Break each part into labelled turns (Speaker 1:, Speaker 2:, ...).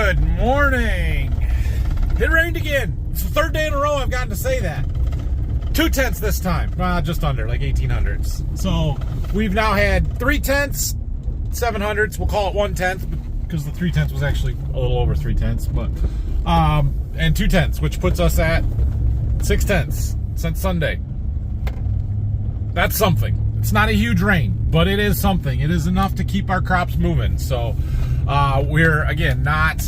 Speaker 1: Good morning. It rained again. It's the third day in a row I've gotten to say that. 2/10 this time. Well, just under, like 1800ths. So we've now had 3/10, 700ths. We'll call it 1/10 because the 3/10 was actually a little over 3/10, but and 2/10, which puts us at 6/10 since Sunday. That's something. It's not a huge rain, but it is something. It is enough to keep our crops moving. So we're, again, not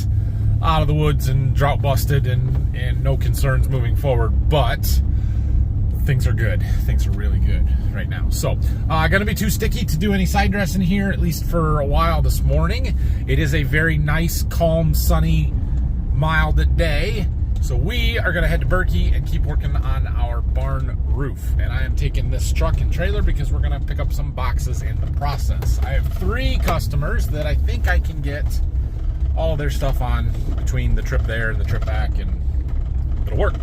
Speaker 1: out of the woods and drought busted and no concerns moving forward, but things are good. Things are really good right now. So going to be too sticky to do any side dressing here, at least for a while this morning. It is a very nice, calm, sunny, mild day. So we are going to head to Berkey and keep working on our barn roof. And I am taking this truck and trailer because we're going to pick up some boxes in the process. I have 3 customers that I think I can get all of their stuff on between the trip there and the trip back, and it'll work.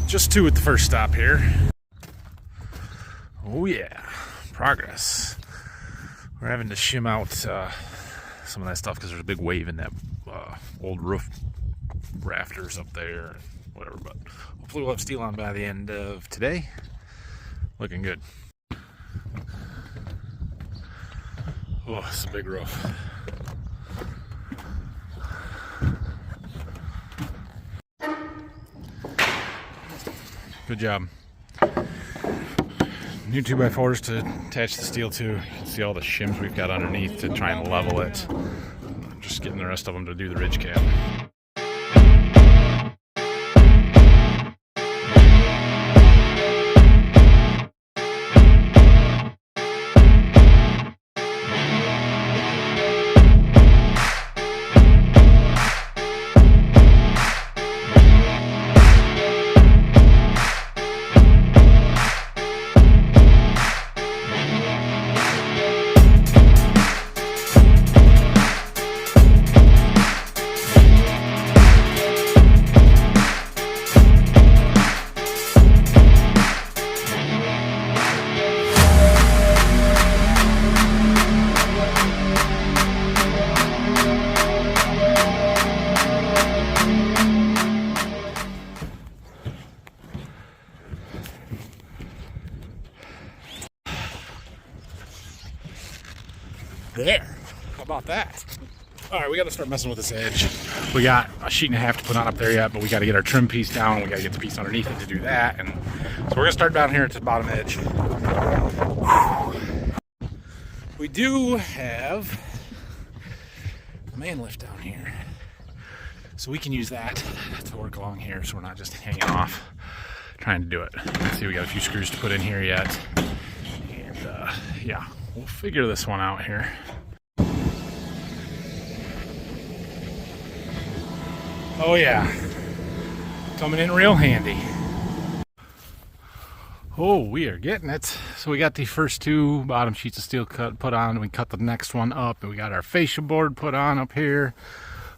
Speaker 1: Just 2 at the first stop here. Oh yeah, progress. We're having to shim out some of that stuff because there's a big wave in that old roof rafters up there and whatever, but hopefully we'll have steel on by the end of today. Looking good. Oh, it's a big roof. Good job. New 2x4s to attach the steel to. You can see all the shims we've got underneath to try and level it. Just getting the rest of them to do the ridge cap. There. How about that? All right, we got to start messing with this edge. We got a sheet and a half to put on up there yet, but we got to get our trim piece down, and we got to get the piece underneath it to do that. And so we're gonna start down here at the bottom edge. We do have a man lift down here, so we can use that to work along here, so we're not just hanging off trying to do it. Let's see, we got a few screws to put in here yet, and yeah. We'll figure this one out here. Oh yeah, coming in real handy. Oh, we are getting it. So we got the first 2 bottom sheets of steel put on, and we cut the next one up, and we got our fascia board put on up here.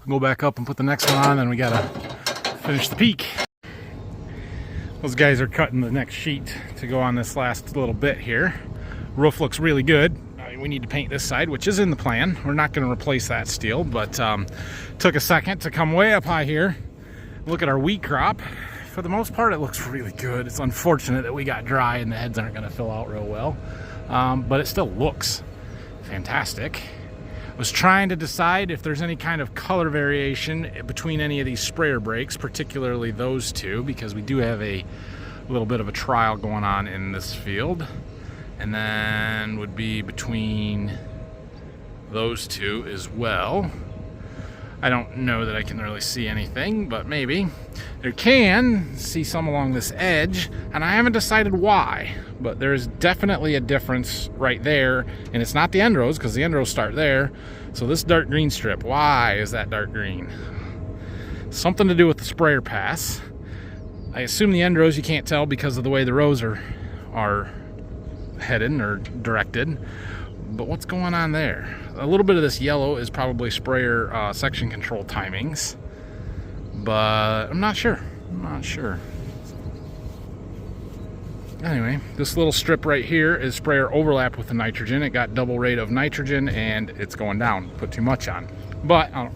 Speaker 1: We'll go back up and put the next one on, and we gotta finish the peak. Those guys are cutting the next sheet to go on this last little bit here. Roof looks really good. We need to paint this side, which is in the plan. We're not going to replace that steel, but took a second to come way up high here. Look at our wheat crop. For the most part, it looks really good. It's unfortunate that we got dry and the heads aren't going to fill out real well, but it still looks fantastic. I was trying to decide if there's any kind of color variation between any of these sprayer brakes, particularly those 2, because we do have a little bit of a trial going on in this field. And then would be between those 2 as well. I don't know that I can really see anything, but maybe. There can see some along this edge, and I haven't decided why, but there's definitely a difference right there, and it's not the end rows, because the end rows start there. So this dark green strip, why is that dark green? Something to do with the sprayer pass. I assume the end rows you can't tell because of the way the rows are headed or directed, but what's going on there? A little bit of this yellow is probably sprayer section control timings. but I'm not sure. Anyway, this little strip right here is sprayer overlap with the nitrogen. It got double rate of nitrogen and it's going down. Put too much on. But I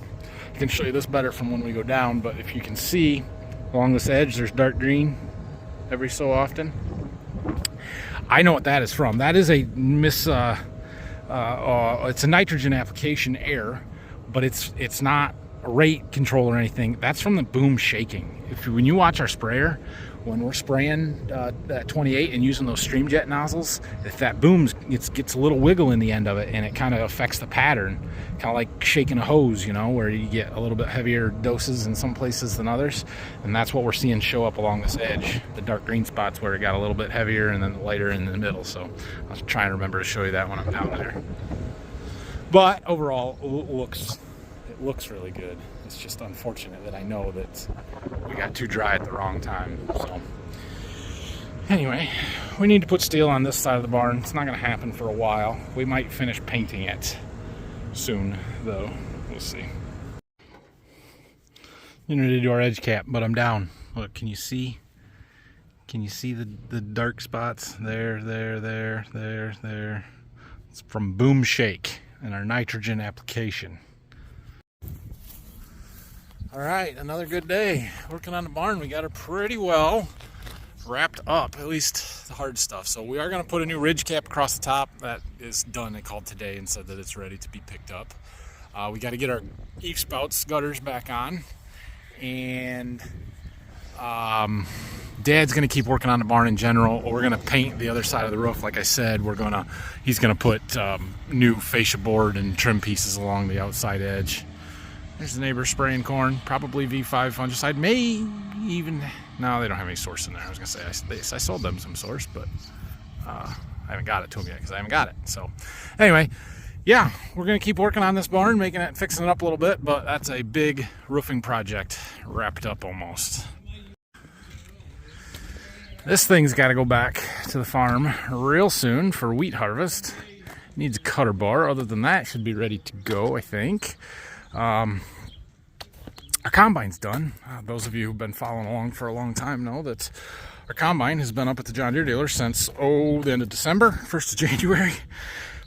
Speaker 1: can show you this better from when we go down. But if you can see along this edge, there's dark green every so often. I know what that is from. That is a it's a nitrogen application error, but it's not a rate control or anything. That's from the boom shaking. When you watch our sprayer, when we're spraying that 28 and using those stream jet nozzles, if that booms, it gets a little wiggle in the end of it, and it kind of affects the pattern, kind of like shaking a hose, you know, where you get a little bit heavier doses in some places than others. And that's what we're seeing show up along this edge, the dark green spots where it got a little bit heavier and then lighter in the middle. So I was trying to remember to show you that when I'm down there. But overall, it looks really good. It's just unfortunate that I know that we got too dry at the wrong time. So anyway, we need to put steel on this side of the barn. It's not going to happen for a while. We might finish painting it soon, though. We'll see. You know, to do our edge cap, but I'm down. Look, can you see? Can you see the dark spots? There. It's from boom shake and our nitrogen application. All right, another good day working on the barn. We got it pretty well wrapped up, at least the hard stuff. So we are going to put a new ridge cap across the top. That is done. They called today and said that it's ready to be picked up. We got to get our eave spouts gutters back on, and Dad's going to keep working on the barn in general. We're going to paint the other side of the roof. Like I said, he's going to put new fascia board and trim pieces along the outside edge. There's the neighbor spraying corn, probably V5 fungicide, may even, no, they don't have any source in there. I was gonna say, I sold them some source, but I haven't got it to them yet because I haven't got it. So anyway, yeah, we're gonna keep working on this barn, fixing it up a little bit, but that's a big roofing project wrapped up almost. This thing's got to go back to the farm real soon for wheat harvest. Needs a cutter bar. Other than that, it should be ready to go, I think. Our combine's done. Those of you who've been following along for a long time know that our combine has been up at the John Deere dealer since the end of December, 1st of January,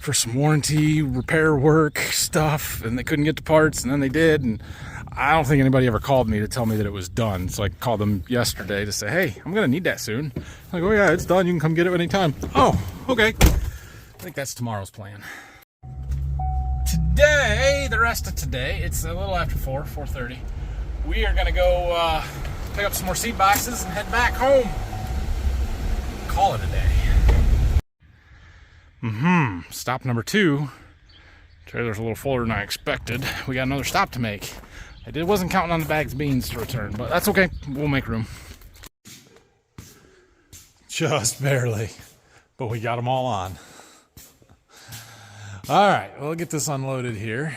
Speaker 1: for some warranty repair work stuff, and they couldn't get the parts, and then they did, and I don't think anybody ever called me to tell me that it was done. So I called them yesterday to say, hey, I'm gonna need that soon. I'm like, oh yeah, it's done, you can come get it anytime. Oh, okay. I think that's tomorrow's plan. Today, the rest of today, it's a little after 4:30. We are gonna go pick up some more seed boxes and head back home. Call it a day. Stop number 2. Trailer's a little fuller than I expected. We got another stop to make. I wasn't counting on the bags of beans to return, but that's okay. We'll make room. Just barely, but we got them all on. All right, we'll get this unloaded here.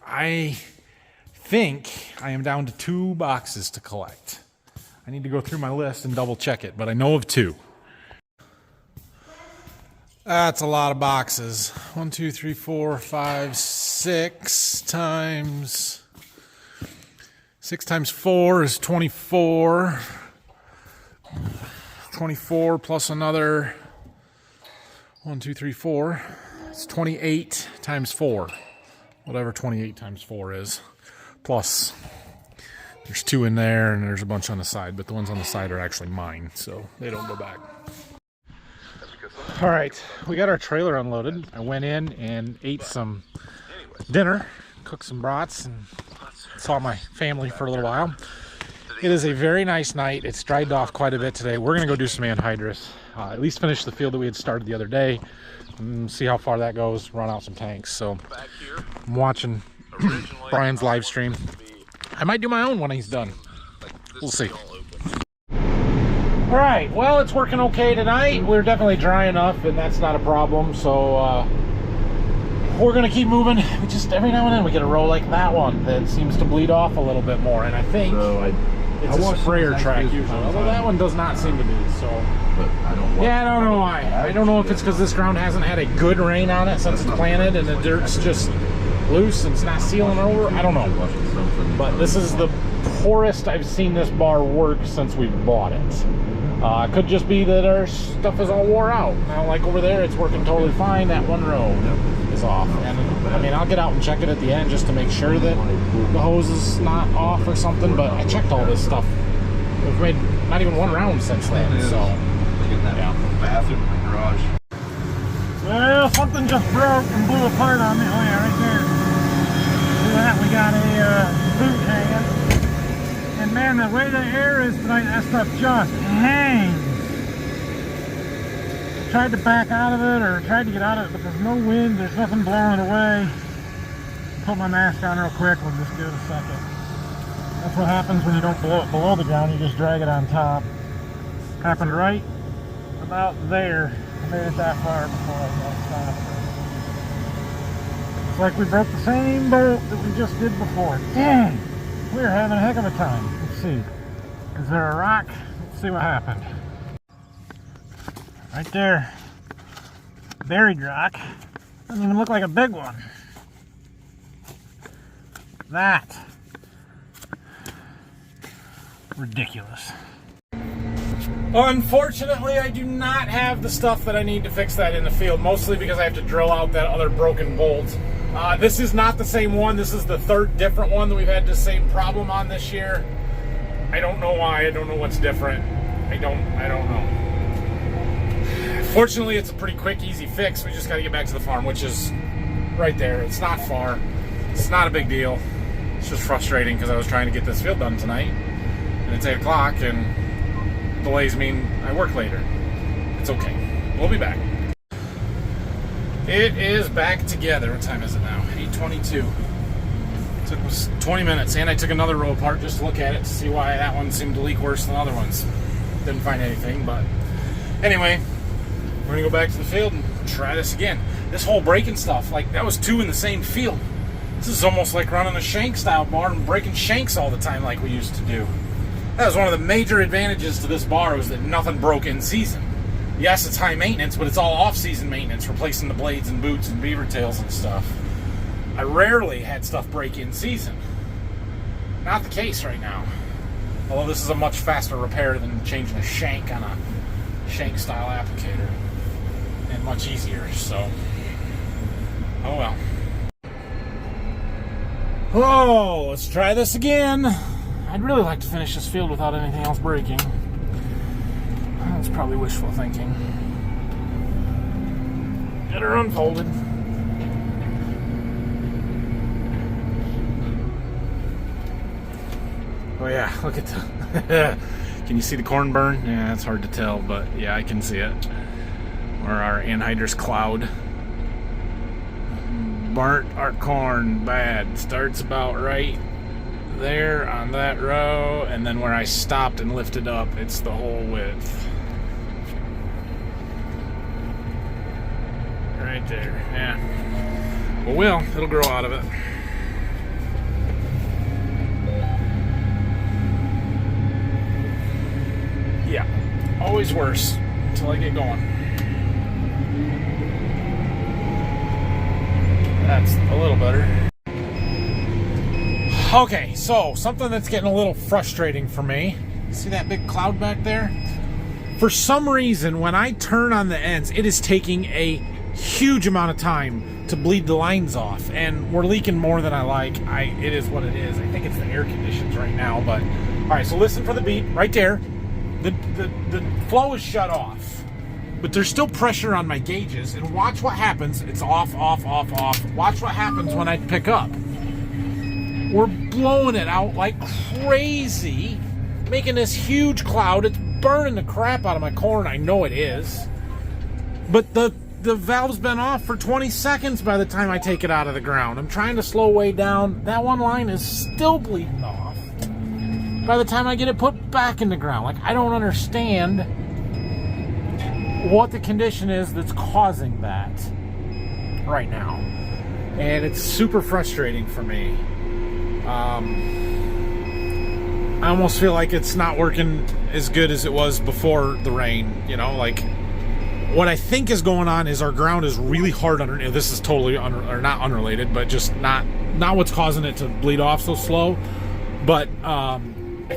Speaker 1: I think I am down to 2 boxes to collect. I need to go through my list and double check it, but I know of 2. That's a lot of boxes. 1, 2, 3, 4, 5, 6 times 4 is 24. 24 plus another 1, 2, 3, 4. It's 28 times 4. Whatever 28 times 4 is. Plus, there's 2 in there and there's a bunch on the side, but the ones on the side are actually mine, so they don't go back. All right, we got our trailer unloaded. I went in and ate some dinner, cooked some brats, and saw my family for a little while. It is a very nice night. It's dried off quite a bit today. We're gonna go do some anhydrous, at least finish the field that we had started the other day, and see how far that goes, run out some tanks. So I'm watching Brian's live stream. I might do my own when he's done. We'll see. All right, well, it's working okay tonight. We're definitely dry enough, and that's not a problem. So we're gonna keep moving. We just every now and then we get a row like that one that seems to bleed off a little bit more, and I think it's a sprayer track usually. Although that one does not seem to be. So,
Speaker 2: but I don't
Speaker 1: know why. I don't know if it's because this ground hasn't had a good rain on it since it's planted, and the dirt's just loose and it's not sealing over. I don't know. But this is the poorest I've seen this bar work since we've bought it. It could just be that our stuff is all wore out. Now, like over there, it's working totally fine. That one row is off. And I mean, I'll get out and check it at the end just to make sure that the hose is not off or something. But I checked all this stuff. We've made not even one round since then. So, yeah.
Speaker 2: Bathroom in the garage.
Speaker 1: Well, something just broke and blew apart on me. Oh yeah, right there. See that? We got a boot hanging. And man, the way the air is tonight, that stuff just hangs. Tried to back out of it, or tried to get out of it, but there's no wind, there's nothing blowing it away. Put my mask on real quick, we'll just give it a second. That's what happens when you don't blow it below the ground, you just drag it on top. Happened right about there. I made it that far before I got stopped. It's like we broke the same bolt that we just did before. Dang! We're having a heck of a time. Let's see. Is there a rock? Let's see what happened. Right there. Buried rock. Doesn't even look like a big one. That. Ridiculous. Unfortunately, I do not have the stuff that I need to fix that in the field, mostly because I have to drill out that other broken bolt. This is not the same one. This is the third different one that we've had the same problem on this year. I don't know why. I don't know what's different. I don't know. Fortunately, it's a pretty quick, easy fix. We just got to get back to the farm, which is right there. It's not far. It's not a big deal. It's just frustrating because I was trying to get this field done tonight, and it's 8 o'clock, and delays mean I work later. It's okay. We'll be back. It is back together. What time is it now? 8:22. Took us 20 minutes, and I took another row apart just to look at it to see why that one seemed to leak worse than other ones. Didn't find anything, but anyway, we're gonna go back to the field and try this again. This whole breaking stuff, like that was 2 in the same field. This is almost like running a shank style bar and breaking shanks all the time like we used to do. That was one of the major advantages to this bar, was that nothing broke in season. Yes, it's high maintenance, but it's all off-season maintenance, replacing the blades and boots and beaver tails and stuff. I rarely had stuff break in season. Not the case right now. Although this is a much faster repair than changing a shank on a shank-style applicator. And much easier, so... oh well. Oh, let's try this again. I'd really like to finish this field without anything else breaking. That's probably wishful thinking. Get her unfolded. Oh yeah, look at the... Can you see the corn burn? Yeah, it's hard to tell, but yeah, I can see it. Or our anhydrous cloud. Burnt our corn bad. Starts about right there on that row, and then where I stopped and lifted up, it's the whole width. Right there, yeah. Well, it'll grow out of it. Yeah, always worse until I get going. That's a little better. Okay, so something that's getting a little frustrating for me. See that big cloud back there? For some reason, when I turn on the ends, it is taking a huge amount of time to bleed the lines off, and we're leaking more than I like. It is what it is. I think it's the air conditions right now, but all right. So listen for the beep right there. The flow is shut off, but there's still pressure on my gauges. And watch what happens. It's off, off, off, off. Watch what happens when I pick up. We're blowing it out like crazy, making this huge cloud. It's burning the crap out of my corn. I know it is, but the valve's been off for 20 seconds by the time I take it out of the ground. I'm trying to slow way down. That one line is still bleeding off by the time I get it put back in the ground. Like, I don't understand what the condition is that's causing that right now. And it's super frustrating for me. I almost feel like it's not working as good as it was before the rain, you know, like... What I think is going on is our ground is really hard under. This is totally or not unrelated, but just not what's causing it to bleed off so slow. But I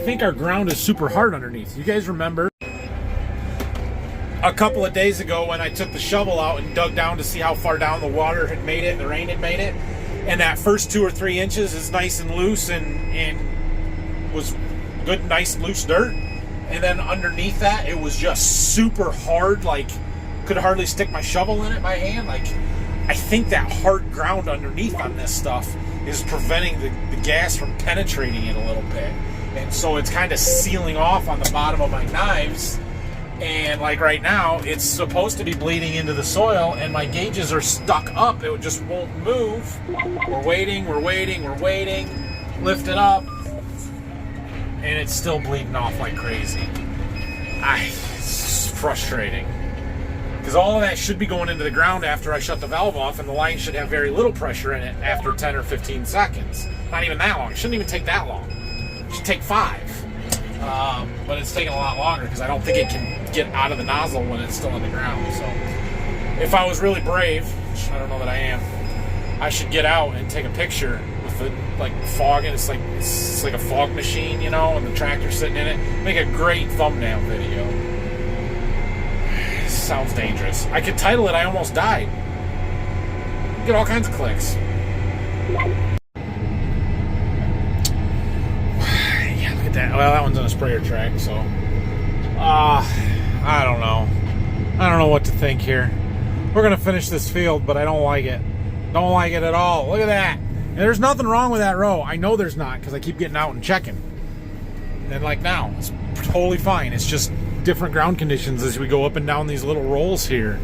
Speaker 1: think our ground is super hard underneath. You guys remember a couple of days ago when I took the shovel out and dug down to see how far down the water had made it, the rain had made it, and that first 2 or 3 inches is nice and loose and was good, nice, loose dirt. And then underneath that, it was just super hard, like could hardly stick my shovel in it by hand. Like, I think that hard ground underneath on this stuff is preventing the gas from penetrating it a little bit. And so it's kind of sealing off on the bottom of my knives. And like right now, it's supposed to be bleeding into the soil, and my gauges are stuck up. It just won't move. We're waiting, lift it up, and it's still bleeding off like crazy. It's frustrating. Because all of that should be going into the ground after I shut the valve off, and the line should have very little pressure in it after 10 or 15 seconds. Not even that long. It shouldn't even take that long. It should take 5. But it's taking a lot longer because I don't think it can get out of the nozzle when it's still in the ground. So if I was really brave, which I don't know that I am, I should get out and take a picture with the fog, and it's like a fog machine, you know, and the tractor sitting in it. Make a great thumbnail video. Sounds dangerous. I could title it "I Almost Died." Get all kinds of clicks. Yeah, look at that. Well, that one's on a sprayer track, so I don't know. I don't know what to think here. We're gonna finish this field, but I don't like it. Don't like it at all. Look at that. And there's nothing wrong with that row. I know there's not, because I keep getting out and checking. And like now, it's totally fine. It's just different ground conditions as we go up and down these little rolls here,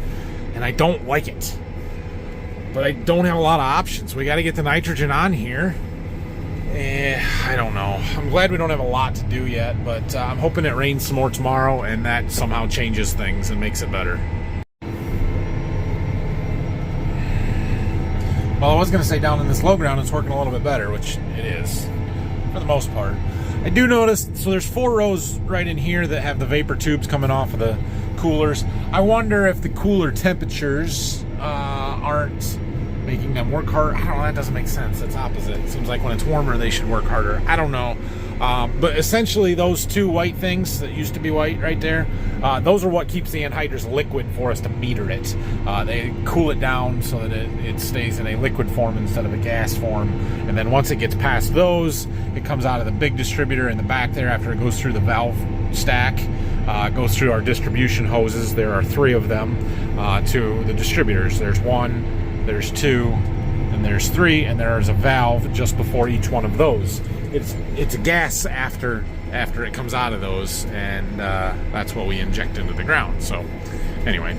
Speaker 1: and I don't like it. But I don't have a lot of options. We got to get the nitrogen on here. I don't know. I'm glad we don't have a lot to do yet, but I'm hoping it rains some more tomorrow, and that somehow changes things and makes it better. Well, I was going to say down in this low ground it's working a little bit better, which it is for the most part. I do notice, so there's 4 rows right in here that have the vapor tubes coming off of the coolers. I wonder if the cooler temperatures aren't making them work harder. I don't know, that doesn't make sense. That's opposite. It seems like when it's warmer, they should work harder. I don't know. But essentially, those 2 white things that used to be white right there, those are what keeps the anhydrous liquid for us to meter it. They cool it down so that it stays in a liquid form instead of a gas form. And then once it gets past those, it comes out of the big distributor in the back there after it goes through the valve stack. Goes through our distribution hoses. There are 3 of them to the distributors. There's 1, there's 2, and there's 3, and there's a valve just before each one of those. It's a gas after it comes out of those, and that's what we inject into the ground. So anyway,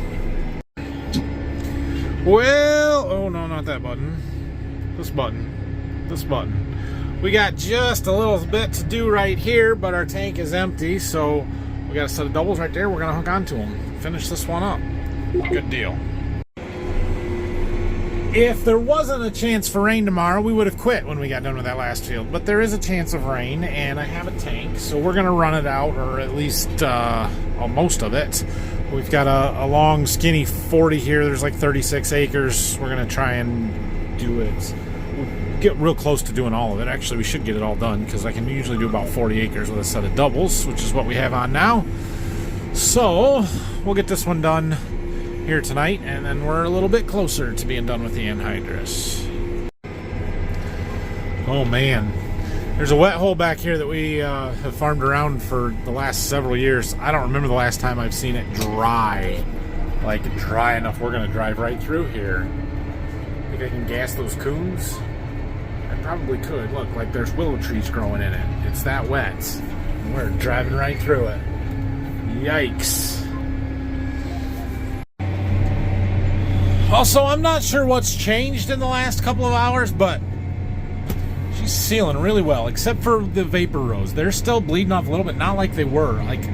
Speaker 1: well, oh no, not that button. This button. We got just a little bit to do right here, but our tank is empty, so we got a set of doubles right there. We're gonna hook onto them, finish this one up. Good deal. If there wasn't a chance for rain tomorrow, we would have quit when we got done with that last field. But there is a chance of rain, and I have a tank, so we're going to run it out, or at least most of it. We've got a long, skinny 40 here. There's like 36 acres. We're going to try and do it. We'll get real close to doing all of it. Actually, we should get it all done, because I can usually do about 40 acres with a set of doubles, which is what we have on now. So we'll get this one done here tonight, and then we're a little bit closer to being done with the anhydrous. Oh man, there's a wet hole back here that we have farmed around for the last several years. I don't remember the last time I've seen it dry, like dry enough we're gonna drive right through here. Think I can gas those coons? I probably could. Look, like there's willow trees growing in it. It's that wet. We're driving right through it. Yikes. Also, I'm not sure what's changed in the last couple of hours, but she's sealing really well, except for the vapor rows. They're still bleeding off a little bit, not like they were. Like,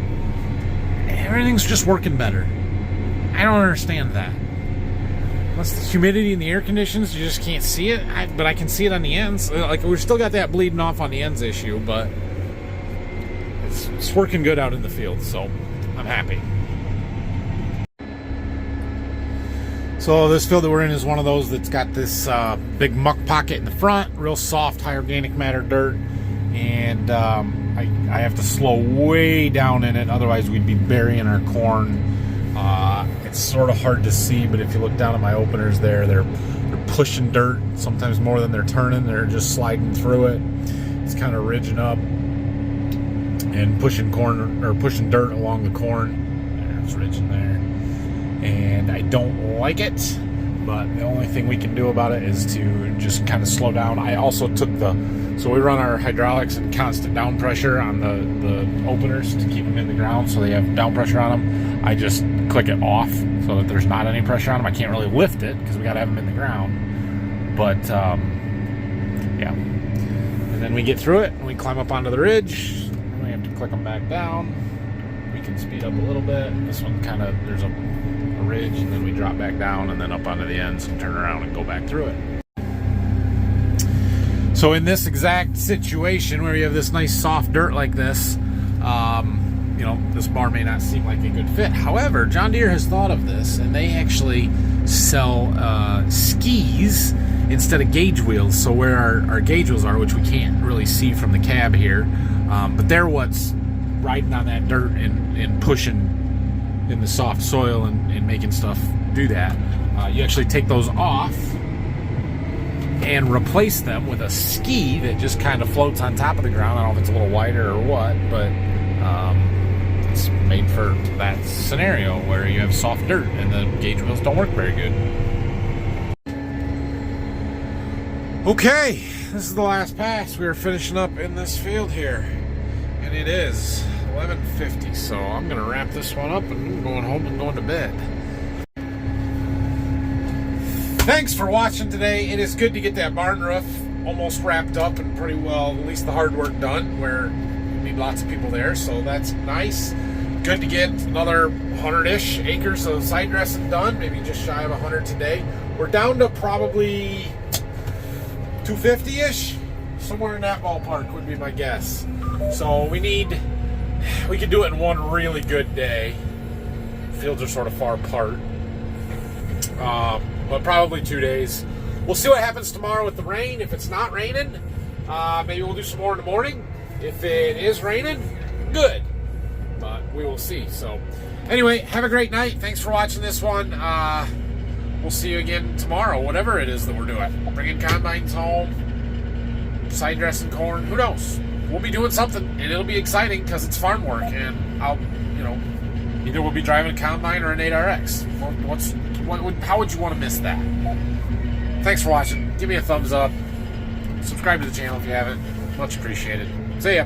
Speaker 1: everything's just working better. I don't understand that. Unless the humidity in the air conditions, you just can't see it. But I can see it on the ends. Like, we've still got that bleeding off on the ends issue, but it's working good out in the field, so I'm happy. So this field that we're in is one of those that's got this big muck pocket in the front, real soft, high organic matter dirt, and I have to slow way down in it, otherwise we'd be burying our corn. It's sort of hard to see, but if you look down at my openers there, they're pushing dirt, sometimes more than they're turning. They're just sliding through it. It's kind of ridging up and pushing corn, or pushing dirt along the corn. There's ridging there, and I don't like it, but the only thing we can do about it is to just kind of slow down. I also took so we run our hydraulics and constant down pressure on the openers to keep them in the ground, so they have down pressure on them. I just click it off so that there's not any pressure on them. I can't really lift it because we got to have them in the ground. But yeah, and then we get through it and we climb up onto the ridge. We have to click them back down. We can speed up a little bit. This one kind of, there's a ridge, and then we drop back down and then up onto the ends and turn around and go back through it. So in this exact situation where you have this nice soft dirt like this, you know, this bar may not seem like a good fit. However, John Deere has thought of this, and they actually sell skis instead of gauge wheels. So where our gauge wheels are, which we can't really see from the cab here, but they're what's riding on that dirt and pushing in the soft soil and making stuff do that. You actually take those off and replace them with a ski that just kind of floats on top of the ground. I don't know if it's a little wider or what, but it's made for that scenario where you have soft dirt and the gauge wheels don't work very good. Okay, this is the last pass. We are finishing up in this field here, and it is 11:50, so I'm gonna wrap this one up and I'm going home and going to bed. Thanks for watching today. It is good to get that barn roof almost wrapped up and pretty well, at least the hard work done, where we need lots of people there, so that's nice. Good to get another 100-ish acres of side dressing done, maybe just shy of 100 today. We're down to probably 250-ish, somewhere in that ballpark would be my guess. So we could do it in one really good day. Fields are sort of far apart. But probably 2 days. We'll see what happens tomorrow with the rain. If it's not raining, maybe we'll do some more in the morning. If it is raining, good. But we will see. So anyway, have a great night. Thanks for watching this one. We'll see you again tomorrow, whatever it is that we're doing. Bringing combines home, side dressing corn, who knows? We'll be doing something, and it'll be exciting because it's farm work, and I'll, you know, either we'll be driving a combine or an 8RX. How would you want to miss that? Thanks for watching. Give me a thumbs up. Subscribe to the channel if you haven't. Much appreciated. See ya.